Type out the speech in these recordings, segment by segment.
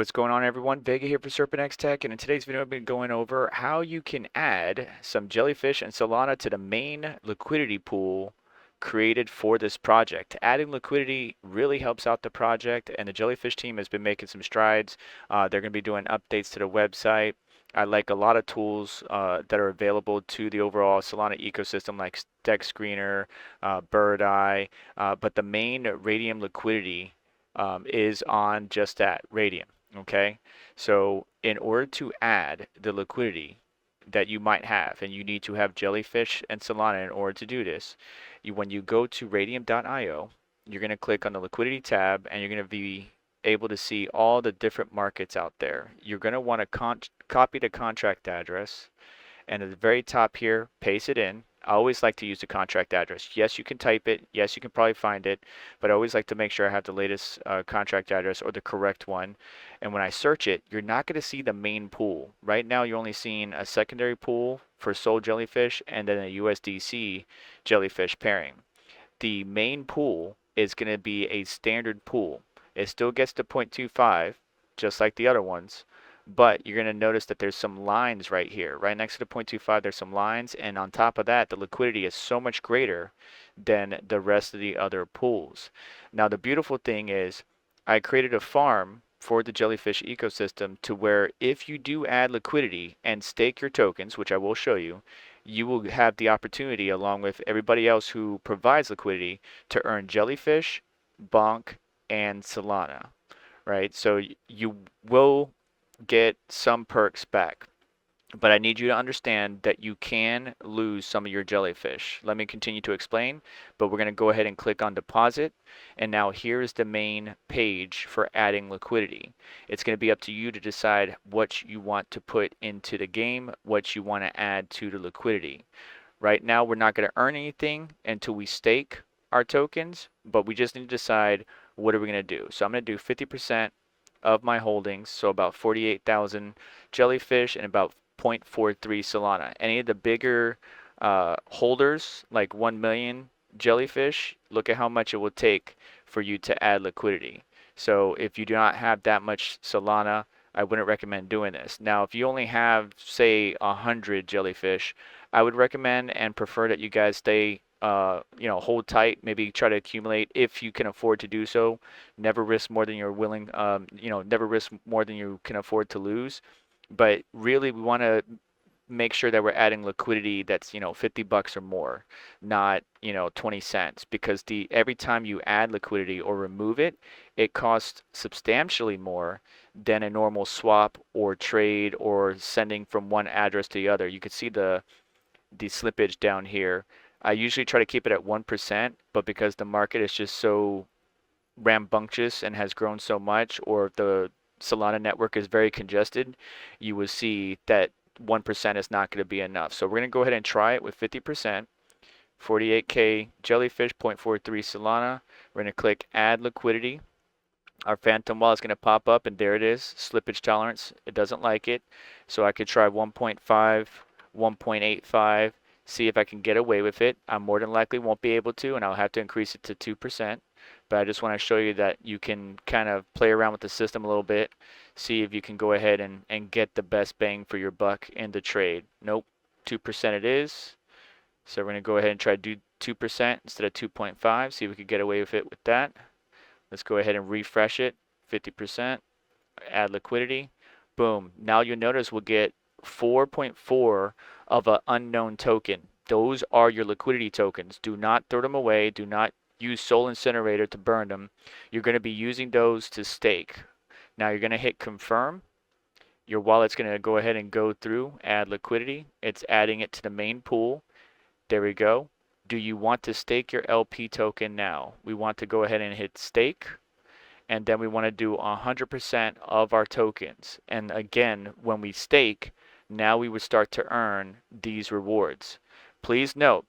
what's going on everyone? Vega here for SerpentX Tech, and in today's video I've been going over how you can add some jellyfish and Solana to the main liquidity pool created for this project. Adding liquidity really helps out the project, and the jellyfish team has been making some strides. They're going to be doing updates to the website. I like a lot of tools that are available to the overall Solana ecosystem like Deck Screener, Bird Eye, but the main Radium liquidity is on just that, Radium. Okay, so in order to add the liquidity that you might have, and you need to have jellyfish and Solana in order to do this, when you go to radium.io, you're going to click on the liquidity tab, and you're going to be able to see all the different markets out there. You're going to want to copy the contract address, and at the very top here, paste it in. I always like to use the contract address. Yes, you can type it. Yes, you can probably find it, but I always like to make sure I have the latest contract address or the correct one. And when I search it, you're not going to see the main pool. Right now, you're only seeing a secondary pool for Sol jellyfish and then a USDC jellyfish pairing. The main pool is going to be a standard pool. It still gets to 0.25, just like the other ones. But you're going to notice that there's some lines right here. Right next to the 0.25, there's some lines. And on top of that, the liquidity is so much greater than the rest of the other pools. Now, the beautiful thing is I created a farm for the jellyfish ecosystem to where if you do add liquidity and stake your tokens, which I will show you, you will have the opportunity, along with everybody else who provides liquidity, to earn jellyfish, bonk, and Solana. Right? So you will get some perks back, but I need you to understand that you can lose some of your jellyfish. Let me continue to explain, but we're going to go ahead and click on deposit, and now here's the main page for adding liquidity. It's going to be up to you to decide what you want to put into the game, what you want to add to the liquidity. Right now we're not going to earn anything until we stake our tokens, but we just need to decide what are we going to do. So I'm going to do 50% of my holdings, so about 48,000 jellyfish and about 0.43 Solana. Any of the bigger holders, like 1 million jellyfish, look at how much it will take for you to add liquidity. So if you do not have that much Solana, I wouldn't recommend doing this. Now, if you only have, say, 100 jellyfish, I would recommend and prefer that you guys stay hold tight, maybe try to accumulate if you can afford to do so. Never risk more than you're willing, never risk more than you can afford to lose. But really, we want to make sure that we're adding liquidity that's, 50 bucks or more, not, 20 cents, because every time you add liquidity or remove it, it costs substantially more than a normal swap or trade or sending from one address to the other. You can see the slippage down here. I usually try to keep it at 1%, but because the market is just so rambunctious and has grown so much, or the Solana network is very congested, you will see that 1% is not going to be enough. So we're going to go ahead and try it with 50%, 48K jellyfish, 0.43 Solana. We're going to click add liquidity. Our phantom wallet is going to pop up, and there it is, slippage tolerance. It doesn't like it. So I could try 1.5, 1.85, see if I can get away with it. I more than likely won't be able to, and I'll have to increase it to 2%. But I just want to show you that you can kind of play around with the system a little bit, see if you can go ahead and get the best bang for your buck in the trade. Nope, 2% it is. So we're going to go ahead and try to do 2% instead of 2.5, see if we can get away with it with that. Let's go ahead and refresh it, 50%, add liquidity. Boom, now you'll notice we'll get 4.4 of an unknown token. Those are your liquidity tokens. Do not throw them away. Do not use Sol Incinerator to burn them. You're going to be using those to stake. Now you're going to hit confirm. Your wallet's going to go ahead and go through, add liquidity. It's adding it to the main pool. There we go. Do you want to stake your LP token now? We want to go ahead and hit stake. And then we want to do 100% of our tokens. And again, when we stake, now we would start to earn these rewards. Please note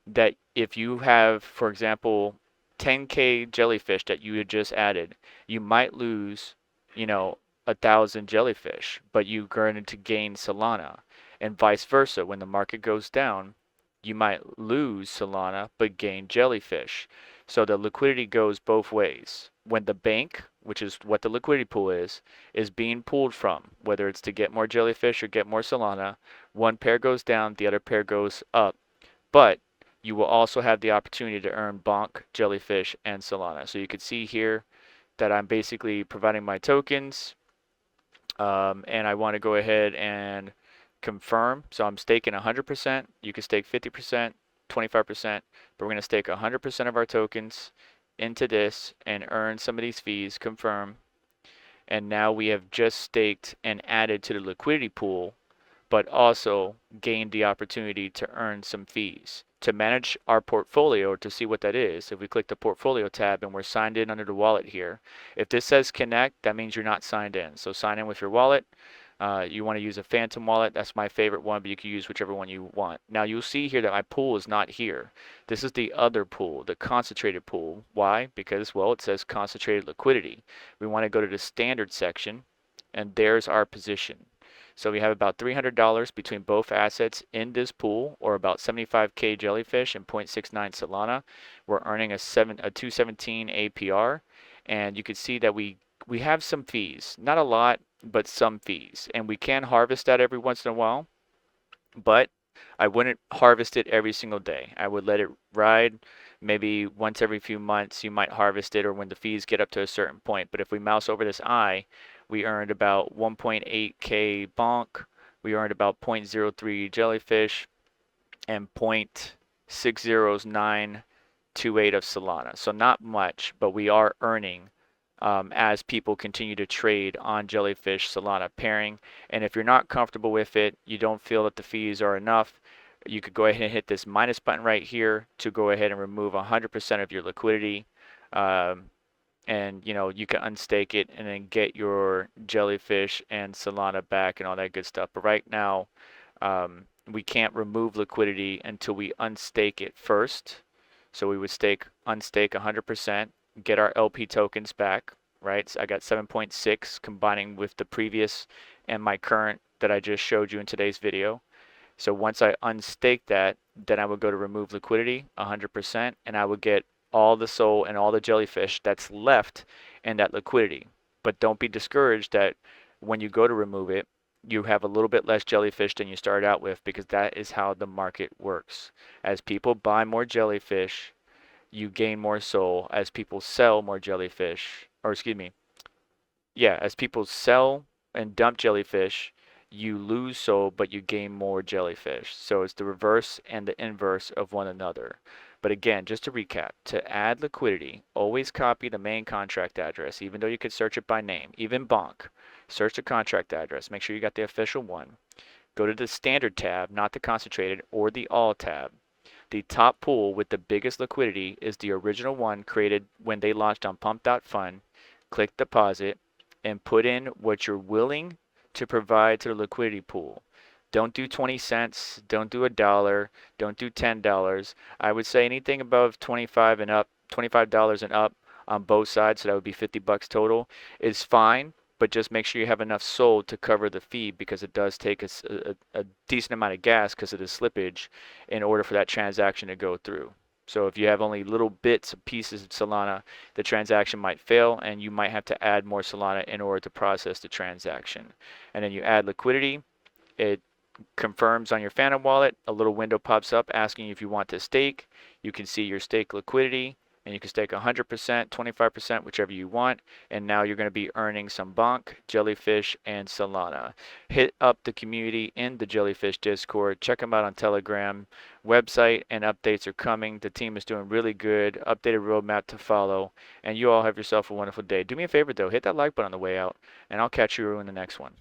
that if you have, for example, 10K jellyfish that you had just added, you might lose, 1,000 jellyfish, but you're going to gain Solana. And vice versa, when the market goes down, you might lose Solana but gain jellyfish. So the liquidity goes both ways. When the bank which is what the liquidity pool is being pulled from, whether it's to get more jellyfish or get more Solana. One pair goes down, the other pair goes up. But you will also have the opportunity to earn bonk, jellyfish, and Solana. So you can see here that I'm basically providing my tokens, and I want to go ahead and confirm. So I'm staking 100%. You can stake 50%, 25%, but we're going to stake 100% of our tokens into this and earn some of these fees, confirm. And now we have just staked and added to the liquidity pool, but also gained the opportunity to earn some fees. To manage our portfolio, to see what that is, if we click the portfolio tab and we're signed in under the wallet here, if this says connect, that means you're not signed in. So sign in with your wallet. You want to use a Phantom wallet. That's my favorite one, but you can use whichever one you want. Now you'll see here that my pool is not here. This is the other pool, the concentrated pool. Why? Because, well, it says concentrated liquidity. We want to go to the standard section, and there's our position. So we have about $300 between both assets in this pool, or about 75K jellyfish and 0.69 Solana. We're earning a 217 APR, and you can see that we have some fees. Not a lot, but some fees. And we can harvest that every once in a while, but I wouldn't harvest it every single day. I would let it ride. Maybe once every few months you might harvest it, or when the fees get up to a certain point. But if we mouse over this eye, we earned about 1.8K bonk, we earned about 0.03 jellyfish, and 0.60928 of Solana. So not much, but we are earning as people continue to trade on jellyfish Solana pairing. And if you're not comfortable with it, you don't feel that the fees are enough, you could go ahead and hit this minus button right here to go ahead and remove 100% of your liquidity. And you know, you can unstake it and then get your jellyfish and Solana back and all that good stuff. But right now, we can't remove liquidity until we unstake it first. So we would unstake 100%, get our LP tokens back, right? So I got 7.6 combining with the previous and my current that I just showed you in today's video. So once I unstake that, then I would go to remove liquidity 100%, and I would get all the soul and all the jellyfish that's left in that liquidity. But don't be discouraged that when you go to remove it, you have a little bit less jellyfish than you started out with, because that is how the market works. As people buy more jellyfish, you gain more soul. As people sell more jellyfish, or excuse me, yeah, as people sell and dump jellyfish, you lose soul, but you gain more jellyfish. So it's the reverse and the inverse of one another. But again, just to recap, to add liquidity, always copy the main contract address, even though you could search it by name. Even bonk, search the contract address. Make sure you got the official one. Go to the standard tab, not the concentrated, or the all tab. The top pool with the biggest liquidity is the original one created when they launched on pump.fun. Click deposit and put in what you're willing to provide to the liquidity pool. Don't do 20 cents, don't do $1, don't do $10. I would say anything above $25 and up, $25 and up on both sides, so that would be 50 bucks total, is fine, but just make sure you have enough sold to cover the fee, because it does take a decent amount of gas because of the slippage in order for that transaction to go through. So if you have only little bits of pieces of Solana, the transaction might fail, and you might have to add more Solana in order to process the transaction. And then you add liquidity. It confirms on your Phantom wallet. A little window pops up asking you if you want to stake. You can see your stake liquidity, and you can stake 100%, 25%, whichever you want. And now you're going to be earning some bonk, jellyfish, and Solana. Hit up the community in the Jellyfish Discord. Check them out on Telegram. Website and updates are coming. The team is doing really good. Updated roadmap to follow. And you all have yourself a wonderful day. Do me a favor though, hit that like button on the way out, and I'll catch you in the next one.